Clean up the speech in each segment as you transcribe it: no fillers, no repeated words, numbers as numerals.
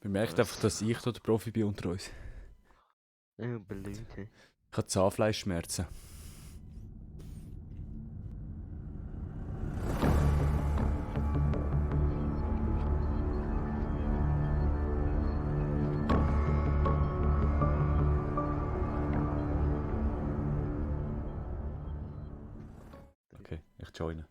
Man merkt einfach, dass ich da der Profi bin unter uns. Ja, Leute. Ich habe Zahnfleischschmerzen. Okay, ich joine.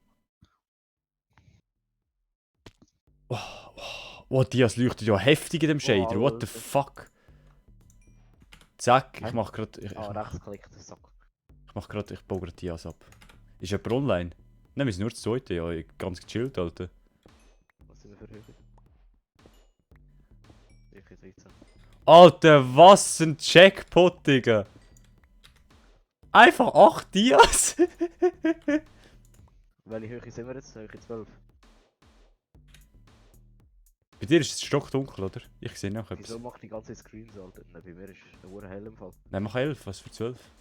Oh, Dias leuchtet ja heftig in dem Shader. What the Alter. fuck? Zack, ich Hä? mach grad. Ich Rechtsklick, das sagt. ich baue grad Dias ab. Ist jemand online? Nein, wir sind nur zu zweit, ja. Ganz gechillt, Alter. Was ist das für Höhe? Ich 13. Alter, was ein Jackpot, Digga! Einfach 8 Dias! Welche Höhe sind wir jetzt? Höhe 12. Bei dir ist es stockdunkel, oder? Ich sehe noch etwas. Wieso macht die ganze Screens, Alter? Nein, bei mir ist der Uhr hell im Fall. Nein, mach 11, was für 12?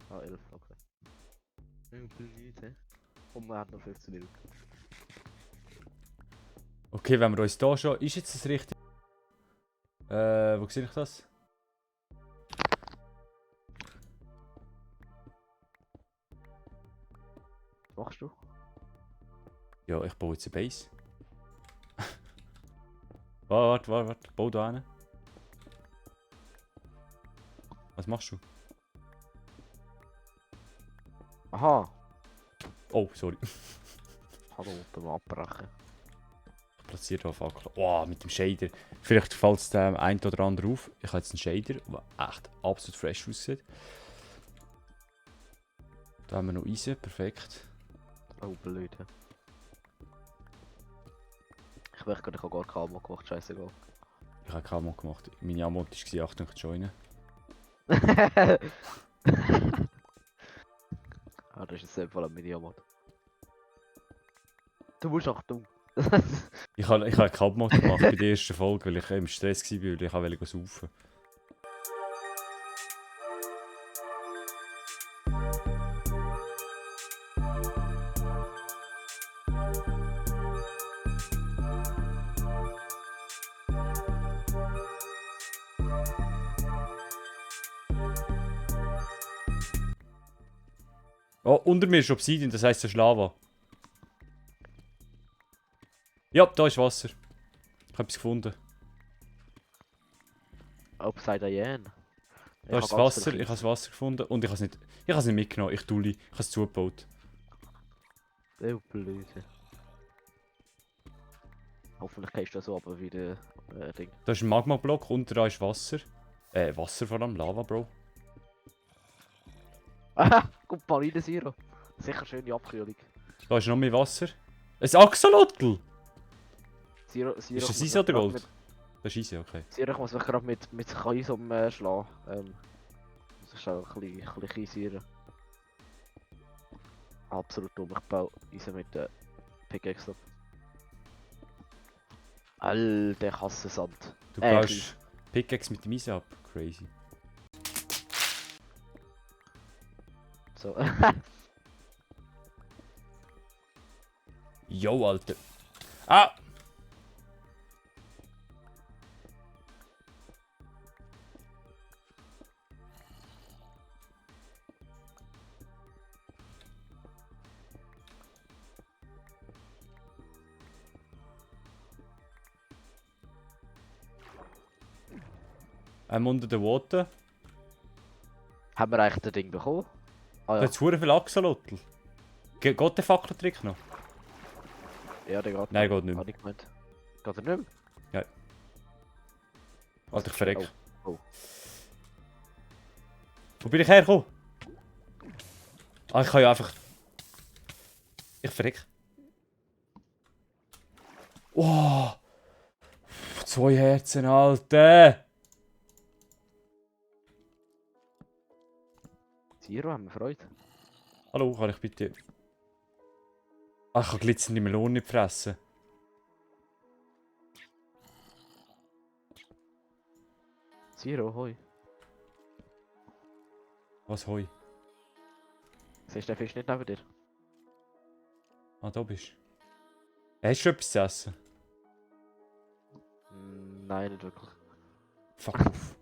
Ah, 11, okay. Leute. Und man hat noch 15 Minuten. Okay, wenn wir uns da schon. Ist jetzt das richtig? Wo sehe ich das? Was machst du? Ja, ich baue jetzt eine Base. Warte. Bau da hin. Was machst du? Aha! Oh, sorry. Hallo, beim Abbrechen. Ich platziere hier Fackel. Oh, mit dem Shader. Vielleicht fällt es dem einen oder anderen auf. Ich habe jetzt einen Shader, der echt absolut fresh aussieht. Da haben wir noch Eisen, perfekt. Oh, blöd. He. Ich möchte gar nicht, ich habe gar keine Ammo gemacht, scheißegal. Ich habe keinen Mod gemacht. Meine Ammo war, Achtung, joinen. Ah, das ist jetzt einfach ein Mini-Mod. Du musst Achtung. Ich habe keinen Mod gemacht bei der ersten Folge, weil ich im Stress war, weil ich wollte saufen. Oh, unter mir ist Obsidian, das heisst, das ist Lava. Ja, da ist Wasser. Ich habe etwas gefunden. Upside down. Da ist das Wasser, ich habe das Wasser gefunden und ich habe es nicht mitgenommen. Ich tue, ich habe es zugebaut. Oh, blöd. Hoffentlich gehst du so aber wieder Ding. Da ist ein Magma-Block, unter da ist Wasser. Wasser vor allem, Lava, Bro. Aha, guck mal rein, Siro. Sicher schöne Abkühlung. Da ist noch mehr Wasser. Ein Axolotl! Siro, Ist das Eisen oder Gold? Das ist Eisen, okay. Siro, ich muss mich gerade mit Kais umschlagen. Muss ich schon ein bisschen kisieren. Absolut dumm, ich baue Eisen mit der Pickaxe ab. Alter, ich hasse Sand. Du baust Pickaxe mit dem Eisen ab. Crazy. So. Yo, Alter. Ah! Unter der Water. Haben wir eigentlich das Ding bekommen? Ah Da ja. hat es viel Axolotl. Geht der Fackeltrick noch? Ja, der geht. Nein, geht nicht mehr. Habe ich gemeint. Geht er nicht mehr? Alter, ich verreck. Oh. Wo bin ich hergekommen? Ah, ich kann ja einfach... Ich verreck. Oh! 2 Herzen, Alter! Siro, haben wir Freude? Hallo, kann ich bitte... Ach, ich kann glitzernde Melonen nicht fressen. Siro, hoi. Was, hoi? Siehst du den Fisch nicht neben dir? Ah, da bist du. Hast du etwas zu essen? Nein, nicht wirklich. Fuck auf.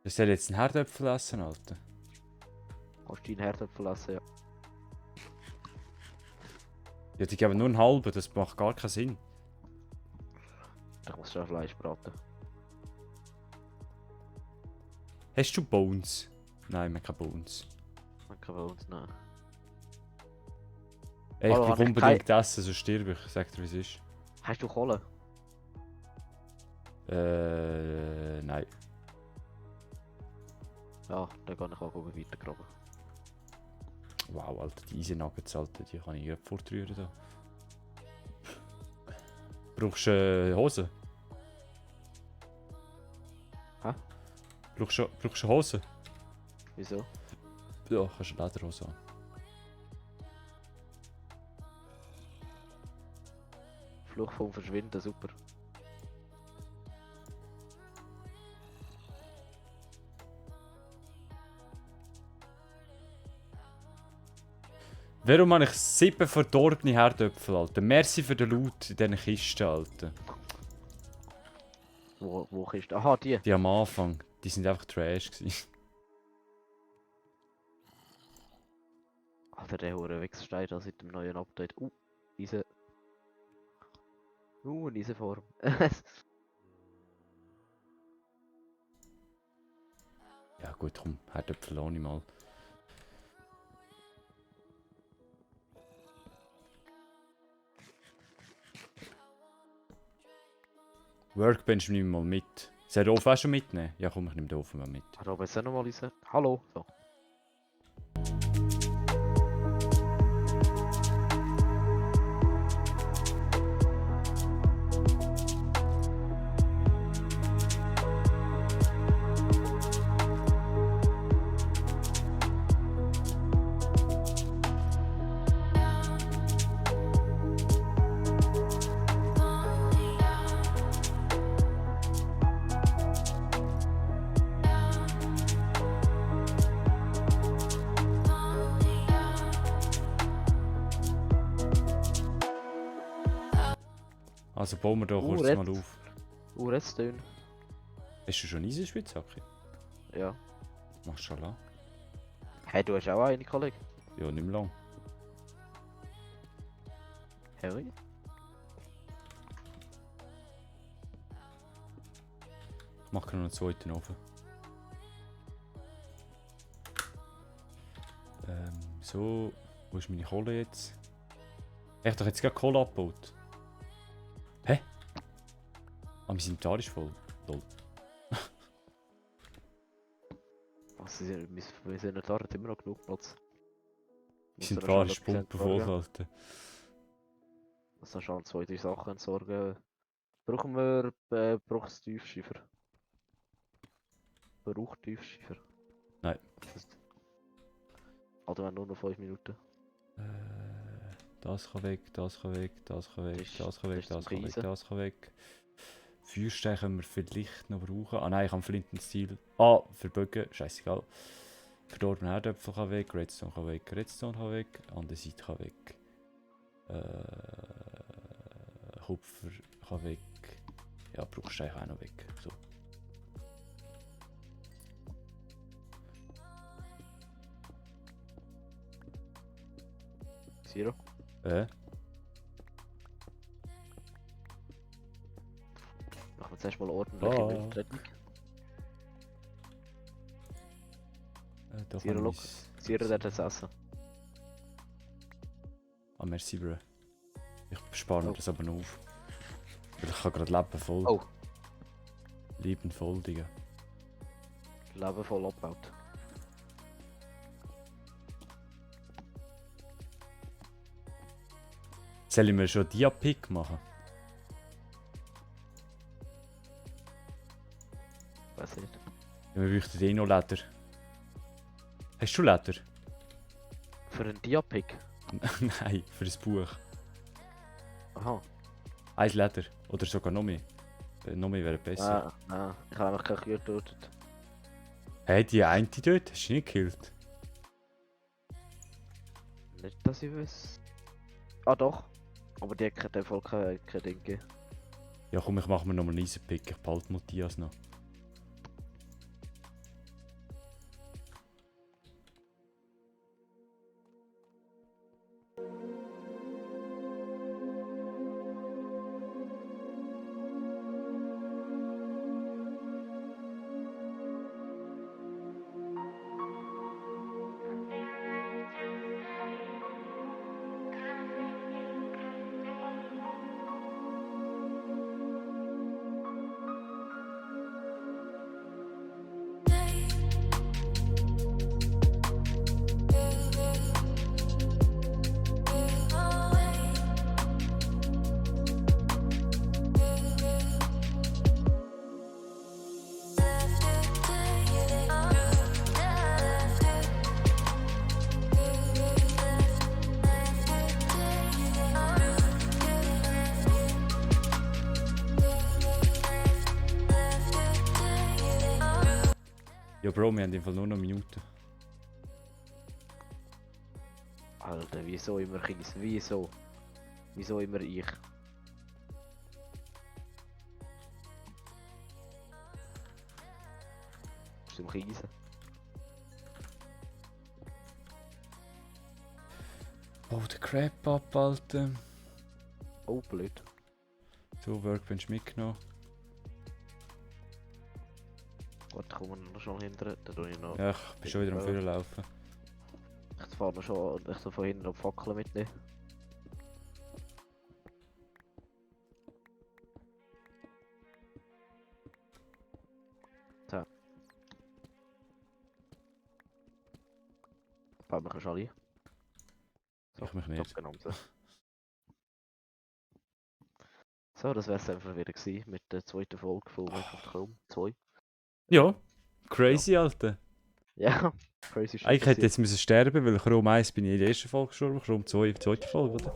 Ich soll jetzt einen Herdöpfel essen, Alter. Kannst du deinen Herdöpfel essen, ja. Ja, die geben nur einen halben, das macht gar keinen Sinn. Ich muss schon Fleisch braten. Hast du Bones? Nein, wir haben keine Bones. Man kann bei uns nehmen. Ey, ich Hallo, brauche habe ich unbedingt essen, sonst sterbe ich. Sag dir, wie es ist. Hast du Kohle? Nein. Ja, dann kann ich auch weitergraben. Wow, Alter, die Easy Nuggets, Alter, die kann ich gerade fortrühren da. Brauchst du Hose? Hä? Brauchst du Hose? Wieso? Ja, kannst du Lederhose haben. Fluch vom Verschwinden, super. Warum habe ich 7 verdorbene Herdöpfel, Alter? Merci für den Loot in diesen Kisten, Alter. Wo ist Aha, die. Die am Anfang, die sind einfach Trash gewesen. Alter, der Hure Wechselstein da seit dem neuen Update. Diese. Diese Form. Ja gut, komm, Herdöpfel ohne mal. Workbench nehme ich mal mit. Soll der Ofen auch schon mitnehmen? Ja komm, ich nehme den Ofen mal mit. Da oben jetzt auch nochmal rein. Hallo. So. Also bauen wir da kurz Red. mal auf. Redstone. Hast du schon Eisenspitzhacke? Ja. Machst du schon lang? Hey, du hast auch eine, Kollege. Ja, nicht mehr lang. Harry? Ich mache noch einen zweiten Ofen. So, wo ist meine Kohle jetzt? Ich hab doch jetzt gerade Kohle abgebaut. Hä? Ah, mein Inventar ist voll. Lol. Was ist wir sind da hat immer noch genug Platz. Mein Inventar ist pumpenvoll, Alter. Das sind schon 2, 3 Sachen entsorgen. Brauchen wir Bruchstiefschiefer? Bruchtiefschiefer? Nein. Also wir haben nur noch 5 Minuten. Das kann weg, das kann weg, das kann weg, das kann weg, das kann weg, das kann weg. Feuerstein können wir vielleicht noch brauchen. Ah nein, ich habe Flintenstil. Ah, für Bögen, scheißegal. Verdorbene Herdöpfel kann weg, Redstone kann weg, Redstone kann weg, Andesite kann weg. Kupfer kann weg. Ja, Bruchstein kann auch noch weg. So. Zero. Machen wir zuerst mal ordentliche Windrettung. Zero Lock. Zero der das Essen. Ah, merci, Bro. Ich spare mir das aber noch auf. Weil ich habe gerade Leben voll. Oh. Leben voll, Digga. Leben voll abgebaut. Soll ich mir schon Dia-Pick machen? Weiß nicht. Ja, wir bräuchten eh noch Leder. Hast du Leder? Für einen Diapick? Nein, für ein Buch. Aha. Ein Leder. Oder sogar noch mehr. Noch mehr wäre besser. Ich habe einfach keine Kühe getötet. Hey, die eine dort, hast du nicht gekillt? Nicht, dass ich weiß. Ah doch. Aber die hat kein Ding gegeben. Ja komm, ich mache mir nochmal einen Eisenpick. Ich behalte Matthias noch. Ja Bro, wir haben im Fall nur noch Minuten. Alter, wieso immer Kies? Wieso? Wieso immer ich? Zum Kiesen. Oh, der Crap ab, Alter. Oh, blöd. So, Workbench mitgenommen. Warte, kommen wir noch schon hinterher? Dann tue ich noch. Ja, ich bin schon wieder am Führer laufen. Ich fahre noch schon. Ich soll von hinten noch Fackeln mitnehmen. So. Bauen wir schon ein. Ich mich nicht. Genommen, so. So, das wär's einfach wieder gewesen mit der zweiten Folge von Minecraft Chrome 2. Ja, crazy, Alter. Ja, crazy shit. Eigentlich hätte ich jetzt müssen sterben, weil Chrome 1 bin ich in der ersten Folge gestorben, Chrome 2 in der zweiten Folge, oder?